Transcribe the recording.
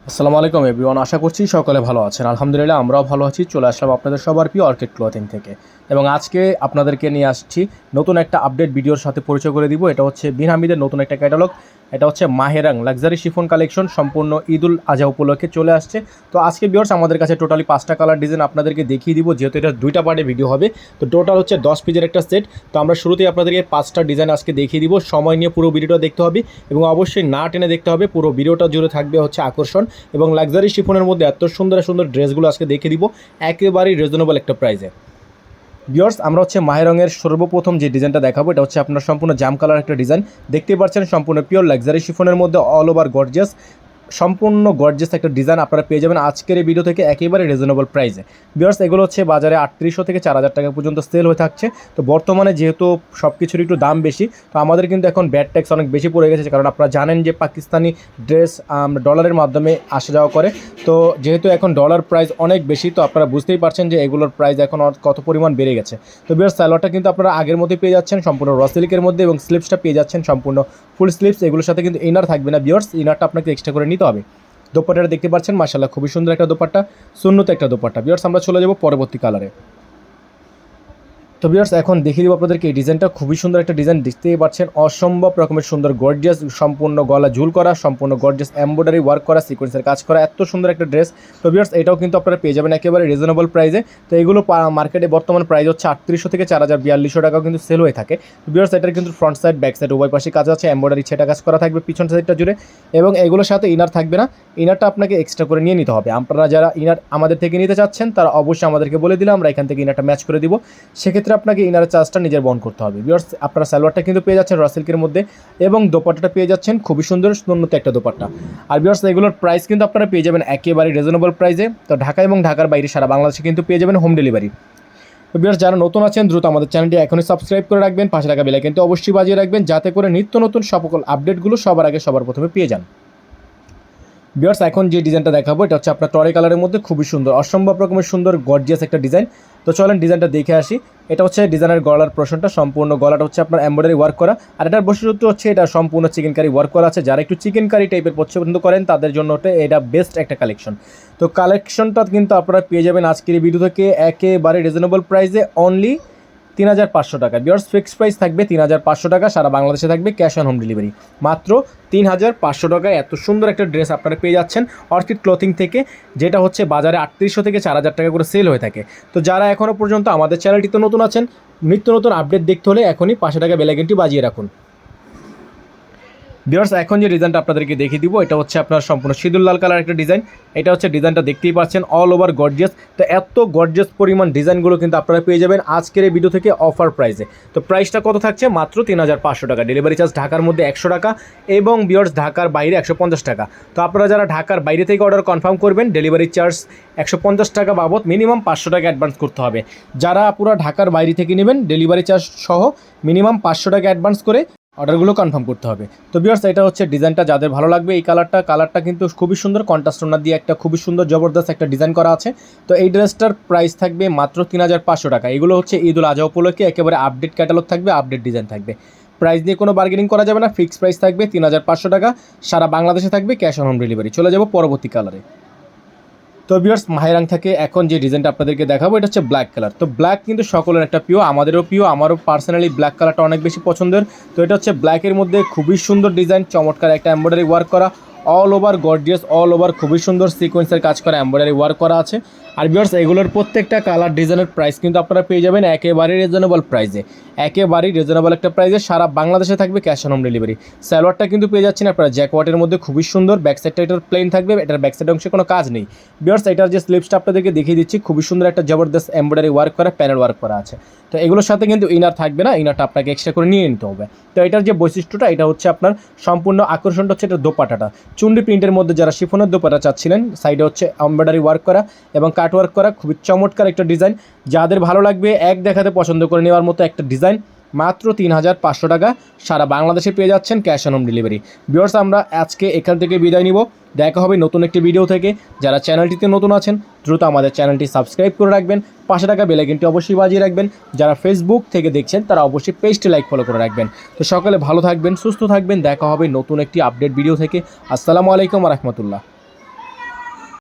আসসালামু আলাইকুম এভরিওয়ান, আশা করছি সকলে ভালো আছেন। আলহামদুলিল্লাহ আমরাও ভালো আছি। চলে আসলাম আপনাদের সবার প্রিয় অর্কিড ক্লথিং থেকে, এবং আজকে আপনাদেরকে নিয়ে আসছি নতুন একটা আপডেট ভিডিওর সাথে পরিচয় করে দিব। এটা হচ্ছে বিন হামিদের নতুন একটা ক্যাটালগ। এটা হচ্ছে মাহেরাং লাক্সারি শিফন কালেকশন, সম্পূর্ণ ঈদুল আজহা উপলক্ষে চলে আসছে। তো আজকে ভিউয়ার্স আমাদের কাছে টোটালি 5টা কালার ডিজাইন আপনাদেরকে দেখিয়ে দিব, যেহেতু এটা 2টা পার্টে ভিডিও হবে। তো টোটাল হচ্ছে 10 পিসের একটা সেট। তো আমরা শুরুতেই আপনাদেরকে 5টা ডিজাইন আজকে দেখিয়ে দিব। সময় নিয়ে পুরো ভিডিওটা দেখতে হবে এবং অবশ্যই না টেনে দেখতে হবে। পুরো ভিডিওটা জুড়ে থাকবে হচ্ছে আকর্ষণ এবং লাক্সারি শিফনের মধ্যে এত সুন্দর সুন্দর ড্রেসগুলো আজকে দেখিয়ে দিব একেবারেই রিজনেবল একটা প্রাইসে। ভিউয়ার্স আমরা হচ্ছে মাহেরঙের সর্বপ্রথম যে ডিজাইনটা দেখাবো, এটা হচ্ছে আপনার সম্পূর্ণ জাম কালার একটা ডিজাইন। দেখতেই পাচ্ছেন সম্পূর্ণ পিওর লাক্সারি শিফনের মধ্যে অল ওভার গর্জিয়াস, সম্পূর্ণ গর্জিয়াস একটা ডিজাইন আপনারা পেয়ে যাবেন আজকের এই ভিডিও থেকে একেবারে রিজনেবল প্রাইসে। ভিউয়ার্স এগুলো হচ্ছে বাজারে 3800 থেকে 4000 টাকা পর্যন্ত সেল হয়ে থাকছে। তো বর্তমানে যেহেতু সব কিছুর একটু দাম বেশি, তো আমাদের কিন্তু এখন ব্যাট ট্যাক্স অনেক বেশি পড়ে গেছে, কারণ আপনারা জানেন যে পাকিস্তানি ড্রেস ডলারের মাধ্যমে আসা যাওয়া করে। তো যেহেতু এখন ডলার প্রাইস অনেক বেশি, তো আপনারা বুঝতেই পারছেন যে এগুলোর প্রাইস এখন কত পরিমাণ বেড়ে গেছে। তো ভিউয়ার্স সালোয়ারটা কিন্তু আপনারা আগের মধ্যেই পেয়ে যাচ্ছেন সম্পূর্ণ র সিল্কের মধ্যে, এবং স্লিপসটা পেয়ে যাচ্ছেন সম্পূর্ণ ফুল স্লিপস। এগুলোর সাথে কিন্তু ইনার থাকবে না ভিউয়ার্স, ইনারটা আপনাকে এক্সট্রা করে নিতে হবে। দোপাট্টাটা দেখতে পাচ্ছেন মাশাআল্লাহ খুবই সুন্দর একটা দোপাট্টা, সুন্নত একটা দোপাট্টা। ভিউয়ার্স আমরা চলে যাব পরবর্তী কালারে। তো ভিউয়ার্স এখন দেখিয়ে দিব আপনাদেরকে এই ডিজাইনটা, খুবই সুন্দর একটা ডিজাইন। দেখতেই পাচ্ছেন অসম্ভব রকমের সুন্দর গর্জিয়াস, সম্পূর্ণ গলা ঝুল করা, সম্পূর্ণ গর্জিয়াস এমব্রয়ডারি ওয়ার্ক করা, সিকোয়েন্সের কাজ করা, এত সুন্দর একটা ড্রেস। তো ভিউয়ার্স এটাও কিন্তু আপনারা পেয়ে যাবেন একেবারে রিজনেবল প্রাইসে। তো এগুলো মার্কেটে বর্তমান প্রাইস হচ্ছে 3800 থেকে 4200 টাকাও কিন্তু সেল হয়ে থাকে। তো ভিউয়ার্স এটার কিন্তু ফ্রন্ট সাইড ব্যাক সাইড উভয় পাশে কাজ আছে, এমব্রয়ডারি ছেটা কাজ করা থাকবে পিছন সাইডটা জুড়ে, এবং এগুলোর সাথে ইনার থাকবে না। ইনারটা আপনাকে এক্সট্রা করে নিয়ে নিতে হবে। আপনারা যারা ইনার আমাদের থেকে নিতে চাচ্ছেন তারা অবশ্যই আমাদেরকে বলে দিলে আমরা এখান থেকে ইনারটা ম্যাচ করে দিব। সেক্ষেত্রে আপনাকে ইনারের চার্জটা নিজের বহন করতে হবে। ভিউয়ার্স আপনারা সালোয়ারটা কিন্তু পেয়ে যাচ্ছেন র সিল্কের মধ্যে, এবং দোপাট্টাটা পেয়ে যাচ্ছেন খুবই সুন্দর সুন্নত একটা দোপাট্টা। আর ভিউয়ার্স এগুলোর প্রাইস কিন্তু আপনারা পেয়ে যাবেন একেবারে রিজনেবল প্রাইসে। তো ঢাকা এবং ঢাকার বাইরে সারা বাংলাদেশে কিন্তু পেয়ে যাবেন হোম ডেলিভারি। তো ভিউয়ার্স যারা নতুন আছেন দ্রুত আমাদের চ্যানেলটি এখনই সাবস্ক্রাইব করে রাখবেন, পাশে থাকা বেল আইকনটি অবশ্যই বাজিয়ে রাখবেন, যাতে করে নিত্য নতুন সকল আপডেটগুলো সবার আগে সবার প্রথমে পেয়ে যান। ভিউয়ার্স এখন যে ডিজাইনটা দেখাবো এটা হচ্ছে আপনার টরে কালারের মধ্যে খুবই সুন্দর, অসম্ভব রকমের সুন্দর গর্জিয়াস একটা ডিজাইন। তো চলেন ডিজাইনটা দেখে আসি। এটা হচ্ছে ডিজাইনের গলার পোরশনটা, সম্পূর্ণ গলাটা হচ্ছে আপনার এমব্রয়ডারি ওয়ার্ক করা, আর এটার বৈশিষ্ট্য হচ্ছে এটা সম্পূর্ণ চিকেন কারি ওয়ার্ক করা আছে। যারা একটু চিকেন কারি টাইপের পছন্দ করেন তাদের জন্য এটা বেস্ট একটা কালেকশন। তো কালেকশনটা কিন্তু আপনারা পেয়ে যাবেন আজকের এই ভিডিও থেকে একেবারে রিজনেবল প্রাইসে, অনলি 3500 টাকা। ভিউয়ার্স ফিক্সড প্রাইস থাকবে 3500 টাকা, সারা বাংলাদেশে থাকবে ক্যাশ অন হোম ডেলিভারি। মাত্র 3500 টাকায় এত সুন্দর একটা ড্রেস আপনারা পেয়ে যাচ্ছেন অর্কিড ক্লথিং থেকে, যেটা হচ্ছে বাজারে 3800 থেকে 4000 টাকা করে সেল হয়ে থাকে। তো যারা এখনও পর্যন্ত আমাদের চ্যানেলটিতে নতুন আছেন, নিত্য নতুন আপডেট দেখতে হলে এখনই পাশে টাকা বেল আইকনটি বাজিয়ে রাখুন। ভিউয়ার্স এখন যে ডিজাইনটা আপনাদেরকে দেখিয়ে দিব এটা হচ্ছে আপনার সম্পূর্ণ সিঁদুর লাল কালার একটা ডিজাইন। এটা হচ্ছে ডিজাইনটা দেখতেই পাচ্ছেন অল ওভার গর্জিয়াস। তো এত গর্জিয়াস পরিমাণ ডিজাইনগুলো কিন্তু আপনারা পেয়ে যাবেন আজকের এই ভিডিও থেকে অফার প্রাইসে। তো প্রাইসটা কত থাকছে? মাত্র 3500 টাকা। ডেলিভারি চার্জ ঢাকার মধ্যে 100 টাকা এবং ভিউয়ার্স ঢাকার বাইরে 150 টাকা। তো আপনারা যারা ঢাকার বাইরে থেকে অর্ডার কনফার্ম করবেন, ডেলিভারি চার্জ 150 টাকা বাবদ মিনিমাম 500 টাকা অ্যাডভান্স করতে হবে। যারা পুরো ঢাকার বাইরে থেকে নেবেন, ডেলিভারি চার্জ সহ মিনিমাম 500 টাকা অ্যাডভান্স করে অর্ডারগুলো কনফার্ম করতে হবে। তো ভিউয়ার্স এটা হচ্ছে ডিজাইনটা, যাদের ভালো লাগবে এই কালারটা কিন্তু খুবই সুন্দর, কন্ট্রাস্ট ওনার দিয়ে একটা খুবই সুন্দর জবরদস্ত একটা ডিজাইন করা আছে। তো এই ড্রেসটার প্রাইস থাকবে মাত্র 3500 টাকা। এগুলো হচ্ছে ঈদুল আজহা উপলক্ষে একেবারে আপডেট ক্যাটালগ থাকবে, আপডেট ডিজাইন থাকবে। প্রাইস নিয়ে কোনো বার্গেনিং করা যাবে না, ফিক্সড প্রাইস থাকবে 3500 টাকা, সারা বাংলাদেশে থাকবে ক্যাশ অন হোম ডেলিভারি। চলে যাব পরবর্তী কালারে। তো ভিউয়ার্স মাহেরাং থেকে এখন যে ডিজাইনটা আপনাদেরকে দেখাবো এটা হচ্ছে ব্ল্যাক কালার। তো ব্ল্যাক কিন্তু সকলের একটা প্রিয়, আমাদেরও প্রিয়, আমারও পার্সোনালি ব্ল্যাক কালারটা অনেক বেশি পছন্দের। তো এটা হচ্ছে ব্ল্যাকের মধ্যে খুবই সুন্দর ডিজাইন, চমৎকার একটা এমব্রয়ডারি ওয়ার্ক করা, all over gorgeous, all over খুবই সুন্দর সিকোয়েন্সের কাজ করা এমব্রয়ডারি ওয়ার্ক করা আছে। আর ভিউয়ার্স এগুলোর প্রত্যেকটা কালার ডিজাইনের প্রাইস কিন্তু আপনারা পেয়ে যাবেন একেবারেই রিজনেবল প্রাইসে, একেবারেই রিজনেবল একটা প্রাইসে, সারা বাংলাদেশে থাকবে ক্যাশ অন হোম ডেলিভারি। সালোয়ারটা কিন্তু পেয়ে যাচ্ছেন আপনারা জ্যাকওয়াটের মধ্যে খুবই সুন্দর, ব্যাক সাইডটা এটার প্লেন থাকবে, এটার ব্যাক সাইড অংশে কোনো কাজ নেই। ভিউয়ার্স এটার যে স্লিপসটা আপনাদেরকে দেখিয়ে দিচ্ছি, খুবই সুন্দর একটা জবরদস্ত এমব্রয়ডারি ওয়ার্ক করা, প্যানেল ওয়ার্ক করা আছে। তো এগুলোর সাথে কিন্তু ইনার থাকবে না, ইনারটা আপনাকে এক্সট্রা করে নিয়ে নিতে হবে। তো এটার যে বৈশিষ্ট্যটা এটা হচ্ছে আপনার সম্পূর্ণ আকর্ষণটা হচ্ছে এটা দোপাটাটা, চুন্ডি প্রিন্টের মধ্যে যারা শিফনের দোপাটা চাচ্ছিলেন, সাইডে হচ্ছে এমব্রয়ডারি ওয়ার্ক করা এবং কাট ওয়ার্ক করা, খুবই চমৎকার একটা ডিজাইন। যাদের ভালো লাগবে এক দেখাতে পছন্দ করে নেওয়ার মতো একটা ডিজাইন, মাত্র 3500 টাকা, সারা বাংলাদেশে পেয়ে যাচ্ছেন cash on home delivery. Viewers আমরা আজকে এখান থেকে বিদায় নিব, দেখা হবে নতুন একটি ভিডিও থেকে। যারা চ্যানেলটিতে নতুন আছেন দ্রুত আমাদের চ্যানেলটি সাবস্ক্রাইব করে রাখবেন, পাশে টাকা বেল আইকনটি অবশ্যই বাজিয়ে রাখবেন। যারা ফেসবুক থেকে দেখছেন তারা অবশ্যই পেজটি লাইক ফলো করে রাখবেন। তো সকলে ভালো থাকবেন, সুস্থ থাকবেন, দেখা হবে নতুন একটি আপডেট ভিডিও থেকে। আসসালামু আলাইকুম ওয়া রাহমাতুল্লাহ।